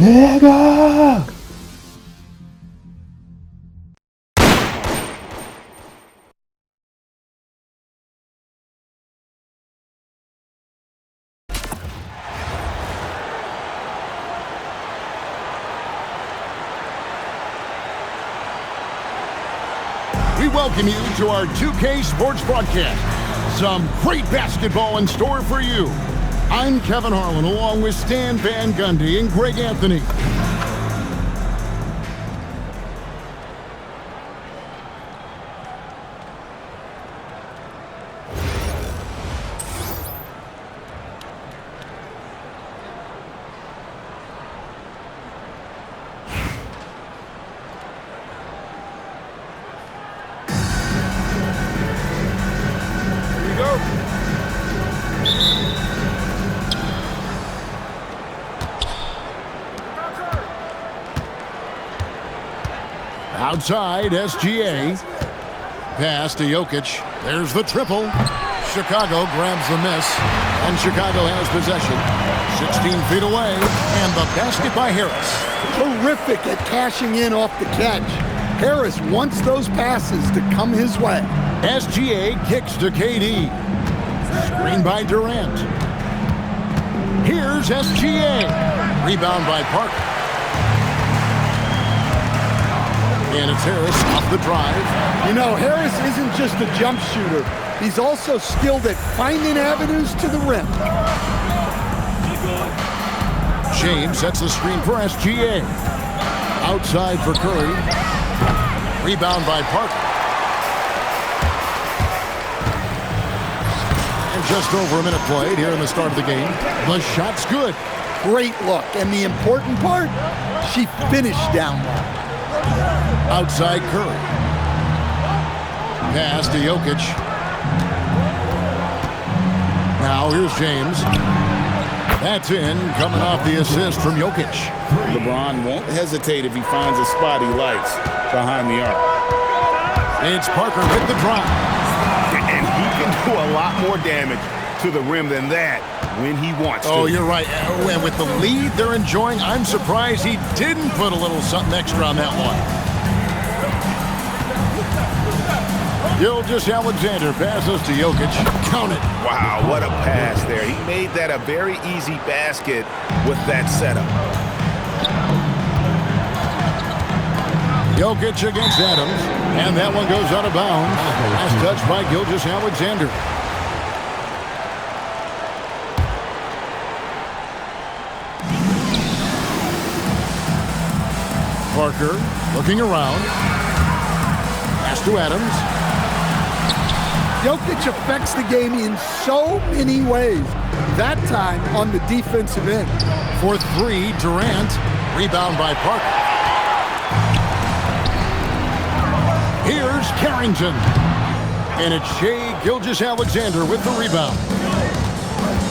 내가 We welcome you to our 2K Sports broadcast. Some great basketball in store for you. I'm Kevin Harlan along with Stan Van Gundy and Greg Anthony. Outside, SGA. Pass to Jokic. There's the triple. Chicago grabs the miss, and Chicago has possession. 16 feet away, and the basket by Harris. Terrific at cashing in off the catch. Harris wants those passes to come his way. SGA kicks to KD. Screen by Durant. Here's SGA. Rebound by Parker. And it's Harris off the drive. You know, Harris isn't just a jump shooter. He's also skilled at finding avenues to the rim. James sets the screen for SGA. Outside for Curry. Rebound by Parker. And just over a minute played here in the start of the game. The shot's good. Great look. And the important part, she finished down low. Outside Curry. Pass to Jokic. Now here's James. That's in, coming off the assist from Jokic. LeBron won't hesitate if he finds a spot he likes behind the arc. It's Parker with the drive. And he can do a lot more damage to the rim than that when he wants to. Oh, you're right. And with the lead they're enjoying, I'm surprised he didn't put a little something extra on that one. Gilgeous-Alexander passes to Jokic. Count it. Wow, what a pass there. He made that a very easy basket with that setup. Jokic against Adams. And that one goes out of bounds. Last touch by Gilgeous-Alexander. Parker looking around. Pass to Adams. Jokic affects the game in so many ways. That time on the defensive end. For three, Durant. Rebound by Parker. Here's Carrington. And it's Shai Gilgeous-Alexander with the rebound.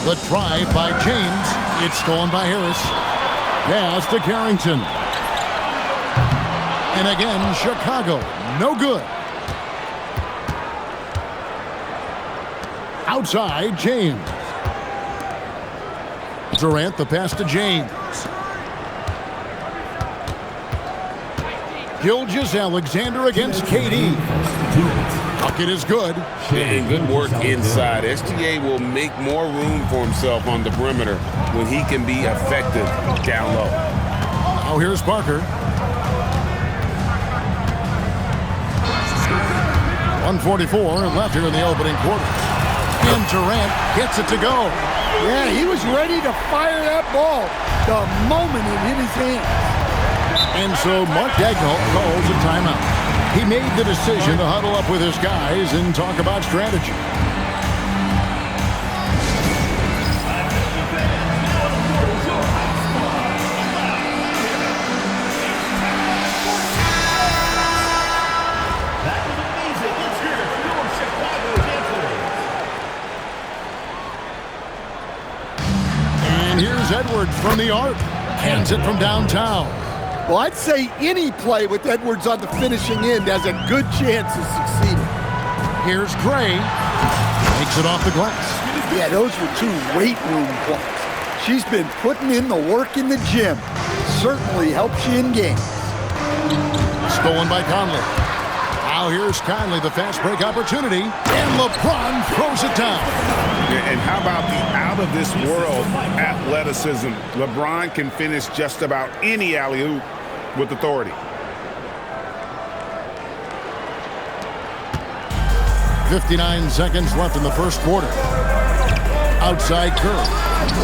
The drive by James. It's stolen by Harris. Pass to Carrington. And again, Chicago. No good. Outside, James. Durant, the pass to James. Gilgeous-Alexander against KD. Bucket is good. And good work inside. SGA will make more room for himself on the perimeter when he can be effective down low. Now here's Parker. 1:44 left here in the opening quarter. And Durant gets it to go. Yeah, he was ready to fire that ball the moment it hit his hands. And so Mark Daigneault calls a timeout. He made the decision to huddle up with his guys and talk about strategy. Edwards from the arc. Hands it from downtown. Well, I'd say any play with Edwards on the finishing end has a good chance of succeeding. Here's Gray. Takes it off the glass. Yeah, those were two weight room points. She's been putting in the work in the gym. certainly helps you in games. Stolen by Conley. Now here's Conley, the fast break opportunity, and LeBron throws it down. And how about the out-of-this-world athleticism? LeBron can finish just about any alley-oop with authority. 59 seconds left in the first quarter. Outside Curry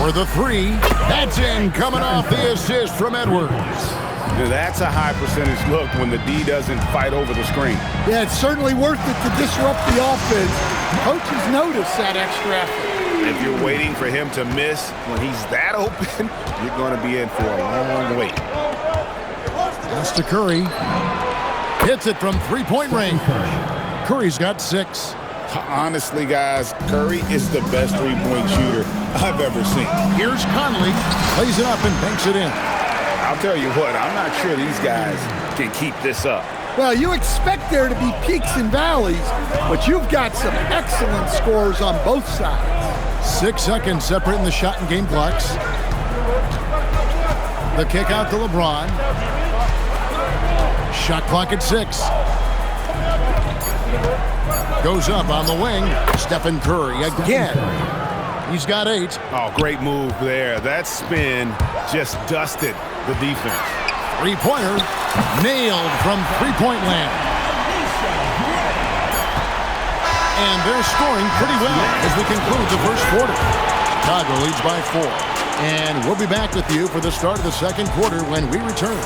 for the three. That's in, coming off the assist from Edwards. Now that's a high percentage look when the D doesn't fight over the screen. Yeah, it's certainly worth it to disrupt the offense. Coaches notice that extra effort. If you're waiting for him to miss when he's that open, you're going to be in for a long wait. Pass to Curry. Hits it from three-point range. Curry's got 6. Honestly, guys, Curry is the best three-point shooter I've ever seen. Here's Conley. Plays it up and banks it in. I'll tell you what, I'm not sure these guys can keep this up. Well, you expect there to be peaks and valleys, but you've got some excellent scores on both sides. 6 seconds separating the shot and game clocks. The kick out to LeBron. Shot clock at 6. Goes up on the wing. Stephen Curry again. He's got 8. Oh, great move there. That spin just dusted the defense. Three-pointer nailed from three-point land. And they're scoring pretty well as we conclude the first quarter. Chicago leads by 4. And we'll be back with you for the start of the second quarter when we return.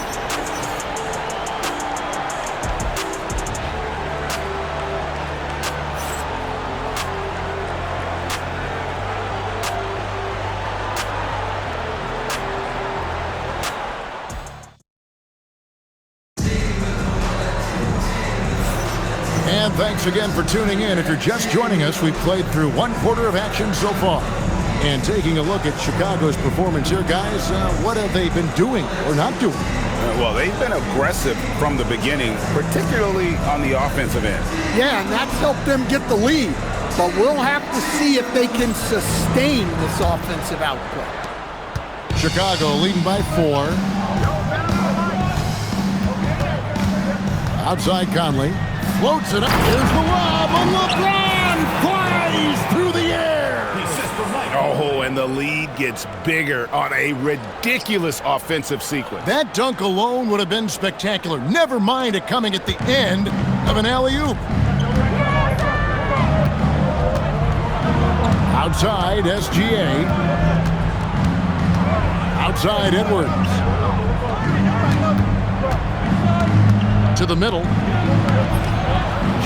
And thanks again for tuning in. If you're just joining us, we've played through one quarter of action so far. And taking a look at Chicago's performance here, guys, what have they been doing or not doing? Well, they've been aggressive from the beginning, particularly on the offensive end. Yeah, and that's helped them get the lead. But we'll have to see if they can sustain this offensive output. Chicago leading by 4. Outside Conley. Floats it up. Here's the lob. And LeBron flies through the air. Oh, and the lead gets bigger on a ridiculous offensive sequence. That dunk alone would have been spectacular. Never mind it coming at the end of an alley-oop. Outside SGA. Outside Edwards. To the middle.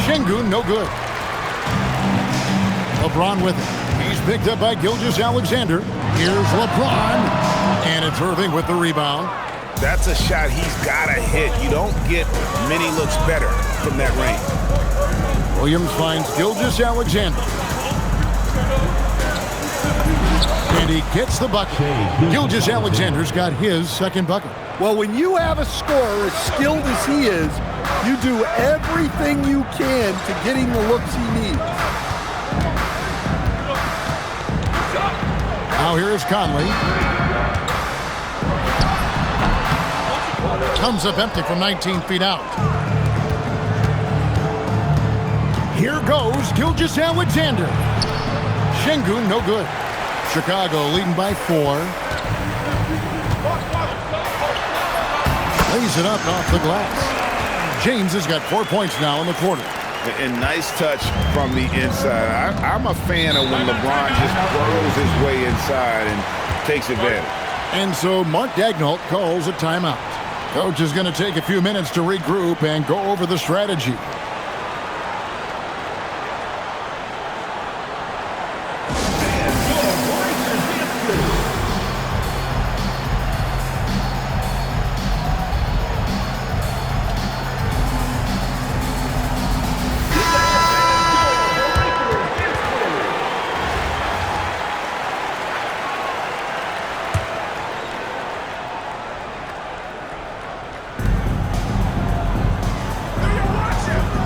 Şengün, no good. LeBron with it. He's picked up by Gilgeous-Alexander. Here's LeBron. And it's Irving with the rebound. That's a shot he's got to hit. You don't get many looks better from that range. Williams finds Gilgeous-Alexander. And he gets the bucket. Gilgeous-Alexander's got his second bucket. Well, when you have a scorer as skilled as he is, you do everything you can to get him the looks he needs. Now here is Conley. Comes up empty from 19 feet out. Here goes Gilgeous-Alexander. Şengün, no good. Chicago leading by 4. Lays it up off the glass. James has got 4 points now in the quarter. And nice touch from the inside. I'm a fan of when LeBron just burrows his way inside and takes advantage. And so Mark Daigneault calls a timeout. Coach is going to take a few minutes to regroup and go over the strategy.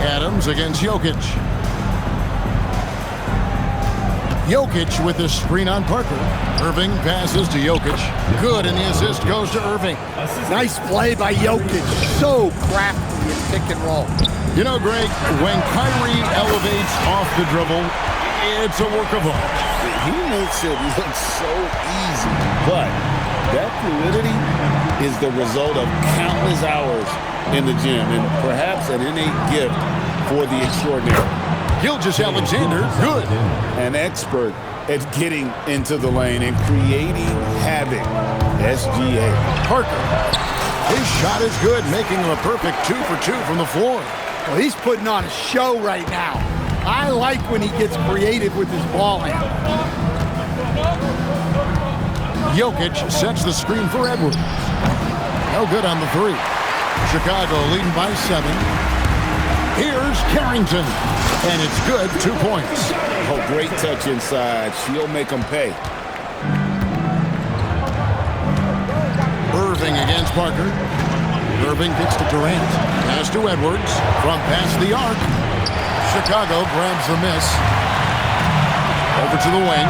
Adams against Jokic. Jokic with the screen on Parker. Irving passes to Jokic. Good, and the assist goes to Irving. Nice play by Jokic. So crafty in pick and roll. You know, Greg, when Kyrie elevates off the dribble, it's a work of art. He makes it look so easy, but that fluidity is the result of countless hours in the gym and perhaps an innate gift for the extraordinary. Gilgeous-Alexander, good. An expert at getting into the lane and creating havoc. SGA. Parker. His shot is good, making him a perfect 2 for 2 from the floor. Well, he's putting on a show right now. I like when he gets creative with his ball handle. Jokic sets the screen for Edwards. No good on the 3. Chicago leading by 7. Here's Carrington. And it's good, 2 points. Oh, great touch inside. She'll make them pay. Irving against Parker. Irving kicks to Durant. Pass to Edwards. From past the arc. Chicago grabs the miss. Over to the wing.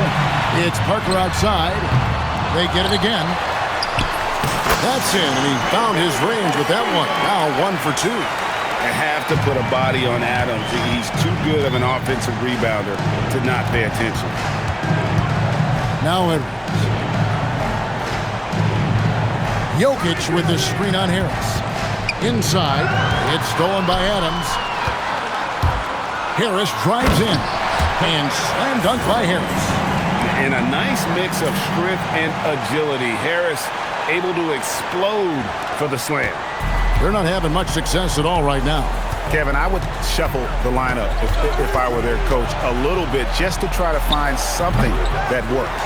It's Parker outside. They get it again. That's in, and he found his range with that one. Now 1 for 2. I have to put a body on Adams. He's too good of an offensive rebounder to not pay attention. Now Edwards. Jokic with the screen on Harris. Inside. It's stolen by Adams. Harris drives in. And slam dunk by Harris. And a nice mix of strength and agility. Harris able to explode for the slam. They're not having much success at all right now. Kevin, I would shuffle the lineup if I were their coach a little bit just to try to find something that works.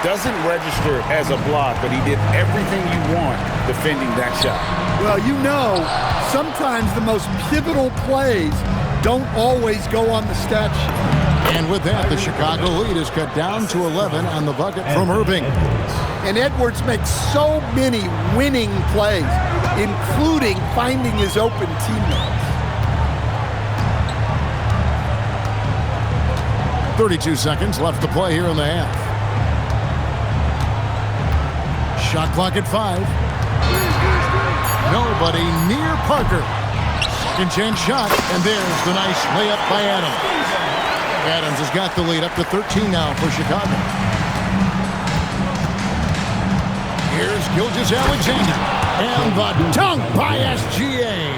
Doesn't register as a block, but he did everything you want defending that shot. Well, you know, sometimes the most pivotal plays don't always go on the stat sheet. And with that, the Chicago lead is cut down to 11 on the bucket from Irving. And Edwards makes so many winning plays, including finding his open teammates. 32 seconds left to play here in the half. Shot clock at 5. Nobody near Parker. Second chance shot, and there's the nice layup by Adams. Adams has got the lead up to 13 now for Chicago. Here's Gilgeous-Alexander, and the dunk by SGA.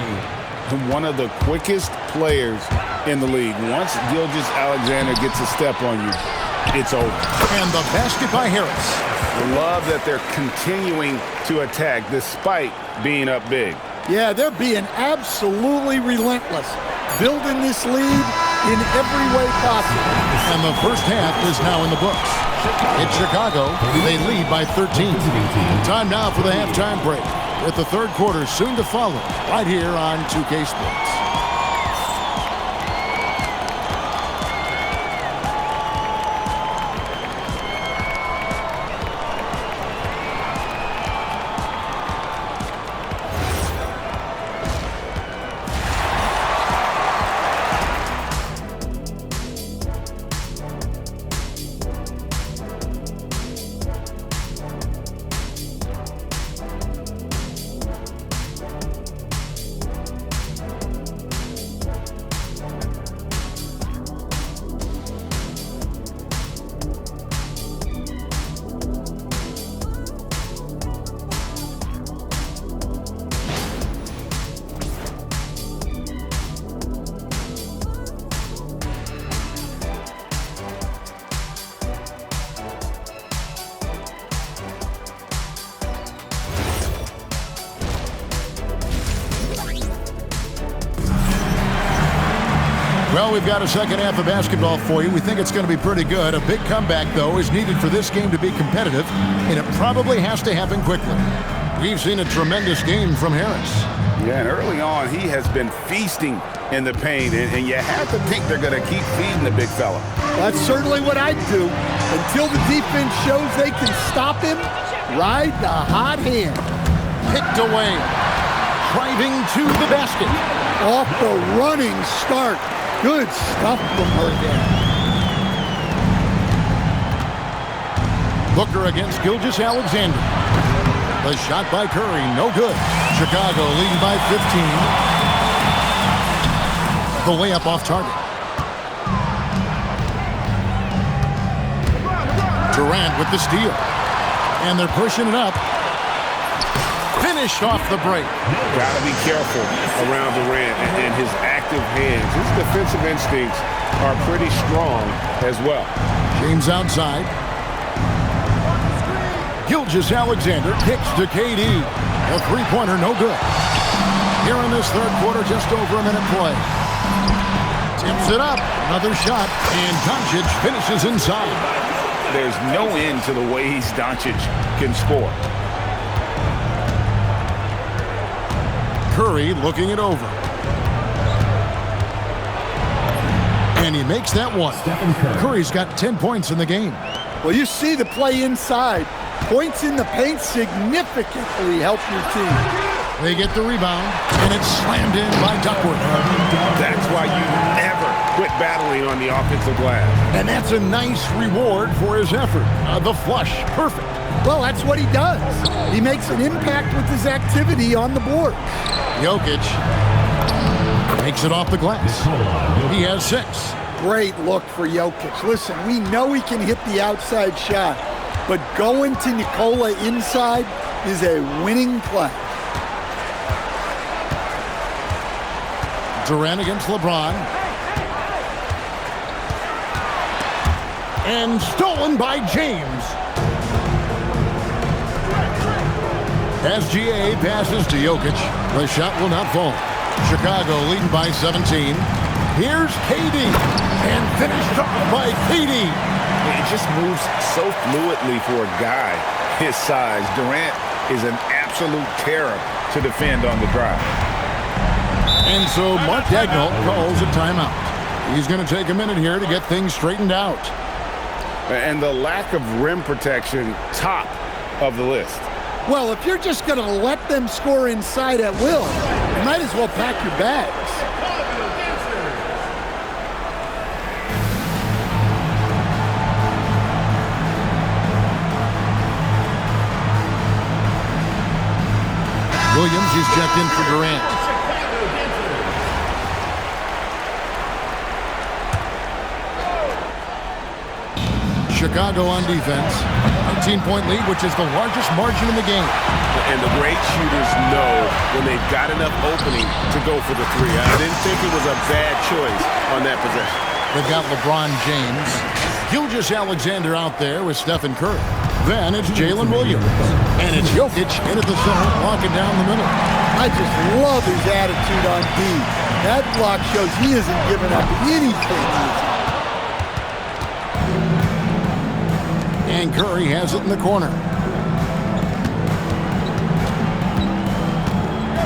One of the quickest players in the league. Once Gilgeous-Alexander gets a step on you, it's over. And the basket by Harris. Love that they're continuing to attack despite being up big. Yeah, they're being absolutely relentless, building this lead in every way possible. And the first half is now in the books. It's Chicago. They lead by 13. Time now for the halftime break, with the third quarter soon to follow, right here on 2K Sports. Well, we've got a second half of basketball for you. We think it's going to be pretty good. A big comeback, though, is needed for this game to be competitive, and it probably has to happen quickly. We've seen a tremendous game from Harris. Yeah, and early on, he has been feasting in the paint, and you have to think they're going to keep feeding the big fella. That's certainly what I'd do. Until the defense shows they can stop him, ride the hot hand. Picked away. Driving to the basket. Off the running start. Good stuff from her there. Booker against Gilgeous-Alexander. The shot by Curry, no good. Chicago leading by 15. The layup off target. Durant with the steal. And they're pushing it up. Finished off the break. Got to be careful around Durant and his active hands. His defensive instincts are pretty strong as well. James outside. Gilgeous-Alexander kicks to KD. A three-pointer, no good. Here in this third quarter, just over a minute play. Tips it up. Another shot. And Doncic finishes inside. There's no end to the ways Doncic can score. Curry looking it over. And he makes that one. Curry's got 10 points in the game. Well, you see the play inside. Points in the paint significantly help your team. They get the rebound, and it's slammed in by Duckworth. That's why you never quit battling on the offensive glass. And that's a nice reward for his effort. The flush, perfect. Well, that's what he does. He makes an impact with his activity on the board. Jokic makes it off the glass. He has 6. Great look for Jokic. Listen, we know he can hit the outside shot, but going to Nikola inside is a winning play. Durant against LeBron. And stolen by James. SGA passes to Jokic. The shot will not fall. Chicago leading by 17. Here's KD. And finished off by KD. It just moves so fluidly for a guy his size. Durant is an absolute terror to defend on the drive. And so Mark Daigneault calls a timeout. He's going to take a minute here to get things straightened out. And the lack of rim protection, top of the list. Well, if you're just going to let them score inside at will, you might as well pack your bags. Williams is checked in for Durant. Chicago on defense. 19-point lead, which is the largest margin in the game. And the great shooters know when they've got enough opening to go for the three. I didn't think it was a bad choice on that possession. They've got LeBron James. Gilgeous-Alexander out there with Stephen Curry. Then it's Jalen Williams. And it's Jokic in at the center, walking down the middle. I just love his attitude on D. That block shows he isn't giving up anything easy. And Curry has it in the corner.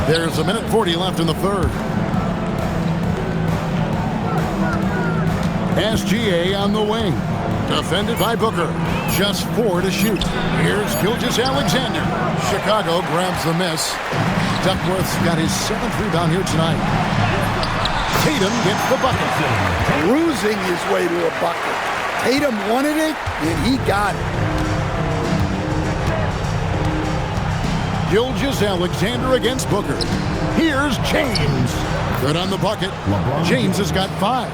There's a minute 40 left in the third. SGA on the wing. Defended by Booker. Just 4 to shoot. Here's Gilgeous-Alexander. Chicago grabs the miss. Duckworth's got his 7th rebound here tonight. Tatum gets the bucket. Cruising his way to a bucket. Tatum wanted it, and he got it. Gilgeous-Alexander against Booker. Here's James. Good on the bucket. James has got 5.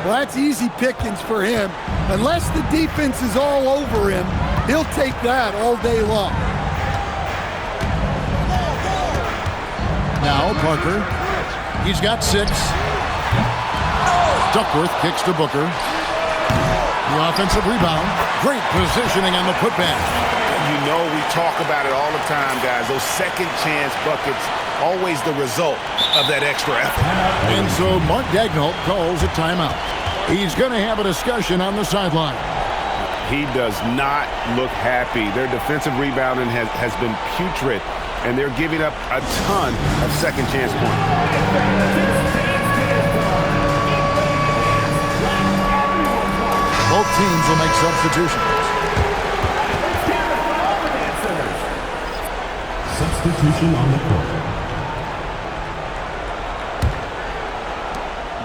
Well, that's easy pickings for him. Unless the defense is all over him, he'll take that all day long. Now Parker. He's got 6. Duckworth kicks to Booker. The offensive rebound. Great positioning on the putback. You know we talk about it all the time, guys. Those second chance buckets, always the result of that extra effort. And so Mark Daigneault calls a timeout. He's going to have a discussion on the sideline. He does not look happy. Their defensive rebounding has been putrid, and they're giving up a ton of second chance points. Both teams will make substitutions. Substitution on the court.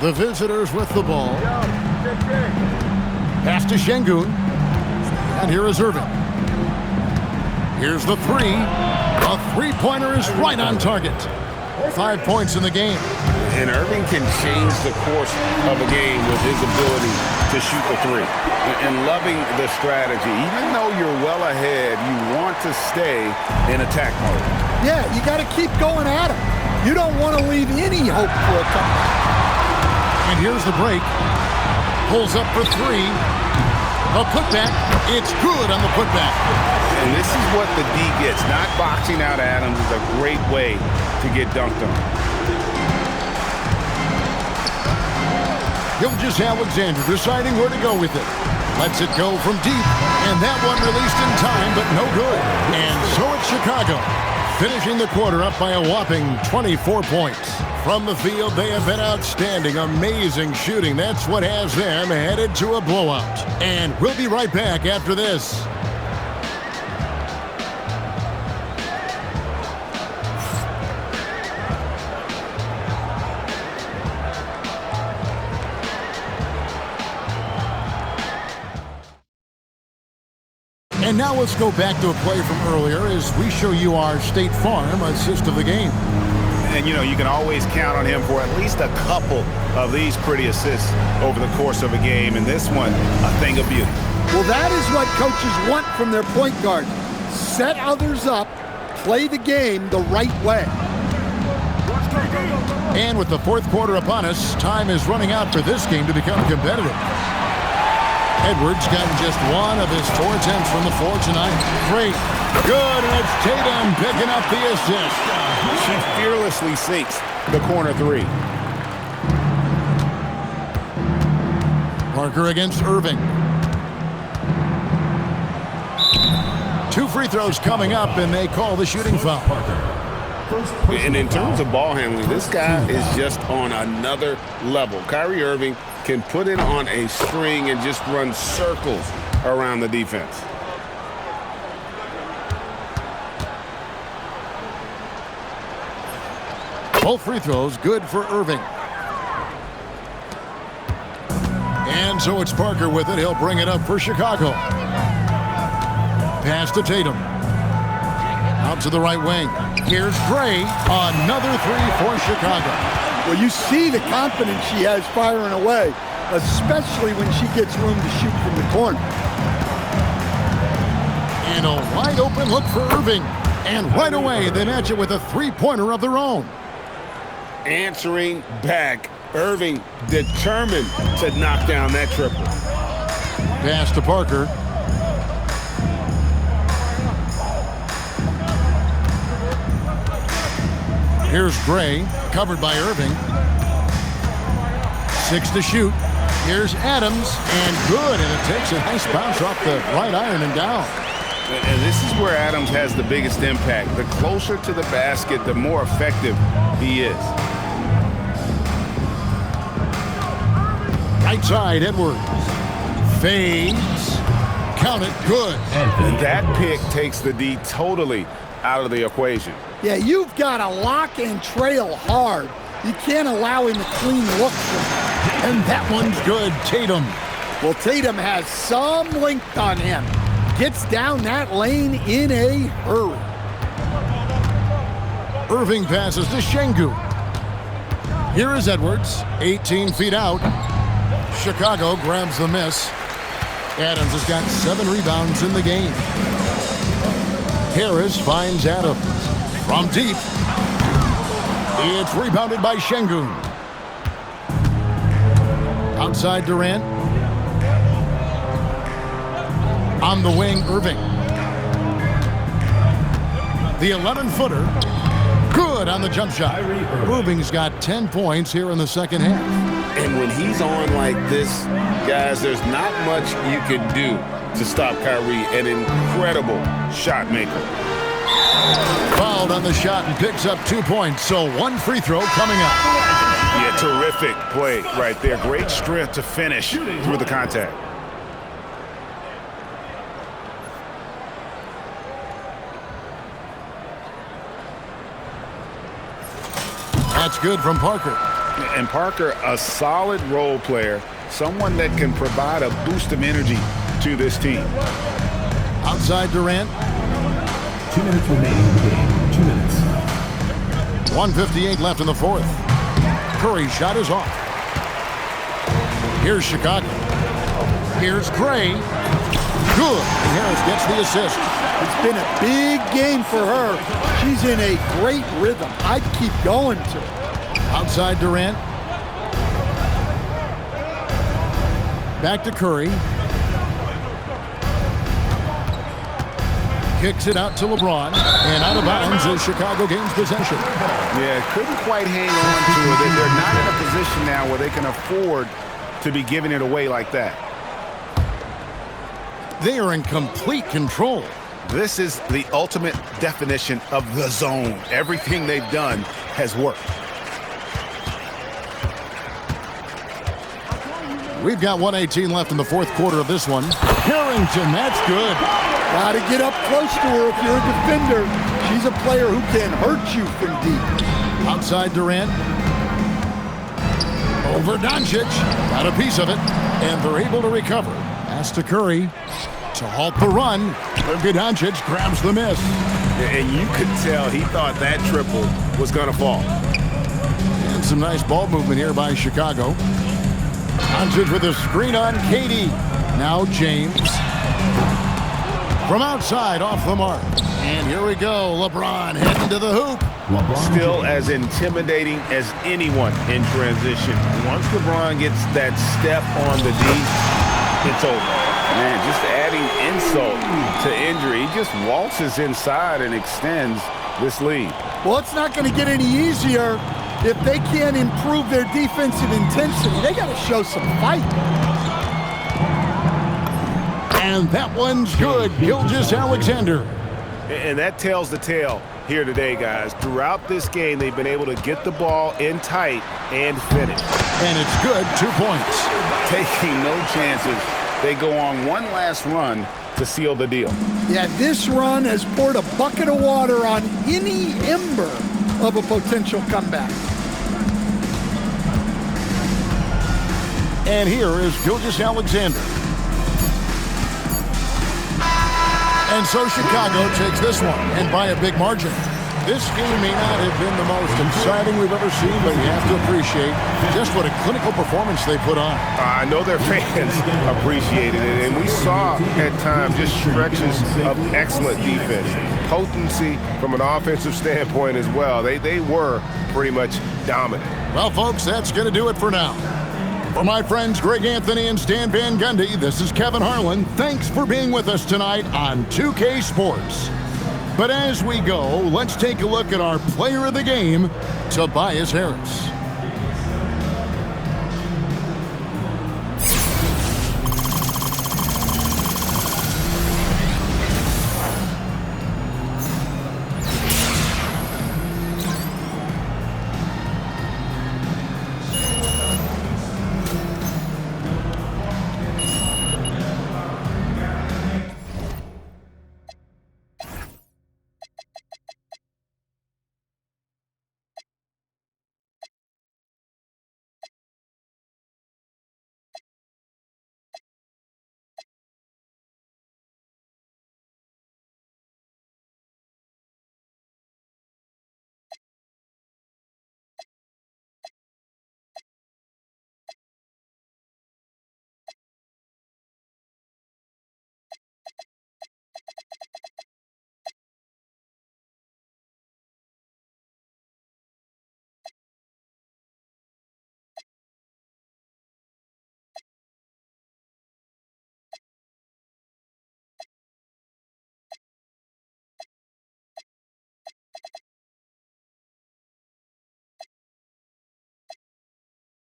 The visitors with the ball. Pass to Şengün. And here is Irving. Here's the three. A three-pointer is right on target. 5 points in the game. And Irving can change the course of a game with his ability to shoot the three. And loving the strategy. Even though you're well ahead, you want to stay in attack mode. Yeah, you got to keep going at him. You don't want to leave any hope for a comeback. And here's the break. Pulls up for three. A putback. It's good on the putback. And this is what the D gets. Not boxing out Adams is a great way to get dunked on. Gilgeous-Alexander deciding where to go with it. Lets it go from deep. And that one released in time, but no good. And so it's Chicago, finishing the quarter up by a whopping 24 points. From the field, they have been outstanding. Amazing shooting. That's what has them headed to a blowout. And we'll be right back after this. And now let's go back to a play from earlier as we show you our State Farm assist of the game. And, you know, you can always count on him for at least a couple of these pretty assists over the course of a game. And this one, a thing of beauty. Well, that is what coaches want from their point guard. Set others up, play the game the right way. And with the fourth quarter upon us, time is running out for this game to become competitive. Edwards gotten just one of his 4 attempts from the floor tonight. Great. Good, and it's Tatum picking up the assist. She fearlessly sinks the corner three. Parker against Irving. 2 free throws coming up, and they call the shooting foul. And in terms of ball handling, this guy is just on another level. Kyrie Irving can put it on a string and just run circles around the defense. Both free throws good for Irving. And so it's Parker with it. He'll bring it up for Chicago. Pass to Tatum. Out to the right wing. Here's Gray. Another three for Chicago. Well, you see the confidence she has firing away, especially when she gets room to shoot from the corner. And a wide open look for Irving. And right away, they match it with a three-pointer of their own. Answering back. Irving determined to knock down that triple. Pass to Parker. Here's Gray, covered by Irving. 6 to shoot. Here's Adams, and good, and it takes a nice bounce off the right iron and down. And this is where Adams has the biggest impact. The closer to the basket, the more effective he is. Right side, Edwards. Fades. Count it, good. And that pick takes the D totally out of the equation. Yeah, you've got to lock and trail hard. You can't allow him to clean look from it. And that one's good, Tatum. Well, Tatum has some length on him. Gets down that lane in a hurry. Irving passes to Şengün. Here is Edwards, 18 feet out. Chicago grabs the miss. Adams has got 7 rebounds in the game. Harris finds Adams. From deep. It's rebounded by Şengün. Outside Durant. On the wing, Irving. The 11-footer. Good on the jump shot. Irving's got 10 points here in the second half. And when he's on like this, guys, there's not much you can do to stop Kyrie. An incredible shot maker. Fouled on the shot and picks up 2 points, so 1 free throw coming up. Yeah, terrific play right there. Great strength to finish through the contact. That's good from Parker. And Parker, a solid role player, someone that can provide a boost of energy to this team. Outside Durant. 2 minutes remaining in the game. 2 minutes. 1:58 left in the fourth. Curry's shot is off. Here's Chicago. Here's Gray. Good. And Harris gets the assist. It's been a big game for her. She's in a great rhythm. I'd keep going to her. Outside Durant. Back to Curry. Kicks it out to LeBron. And out of bounds as Chicago gains possession. Yeah, couldn't quite hang on to it. They're not in a position now where they can afford to be giving it away like that. They are in complete control. This is the ultimate definition of the zone. Everything they've done has worked. We've got 1:18 left in the fourth quarter of this one. Carrington, that's good. Got to get up close to her if you're a defender. She's a player who can hurt you from deep. Outside Durant. Over Doncic. Got a piece of it. And they're able to recover. Pass to Curry to halt the run. Luka Doncic grabs the miss. And you could tell he thought that triple was going to fall. And some nice ball movement here by Chicago. Doncic with a screen on Katie. Now James. From outside, off the mark. And here we go. LeBron heading to the hoop. Still as intimidating as anyone in transition. Once LeBron gets that step on the D, it's over. Man, just adding insult to injury. He just waltzes inside and extends this lead. Well, it's not going to get any easier if they can't improve their defensive intensity. They got to show some fight. And that one's good. Gilgeous-Alexander. And that tells the tale here today, guys. Throughout this game, they've been able to get the ball in tight and finish. And it's good. 2 points. Taking no chances. They go on one last run to seal the deal. Yeah, this run has poured a bucket of water on any ember of a potential comeback. And here is Gilgeous-Alexander. And so Chicago takes this one, and by a big margin. This game may not have been the most exciting we've ever seen, but you have to appreciate just what a clinical performance they put on. I know their fans appreciated it, and we saw at times just stretches of excellent defense. Potency from an offensive standpoint as well. They were pretty much dominant. Well, folks, that's going to do it for now. For my friends Greg Anthony and Stan Van Gundy, this is Kevin Harlan. Thanks for being with us tonight on 2K Sports. But as we go, let's take a look at our player of the game, Tobias Harris.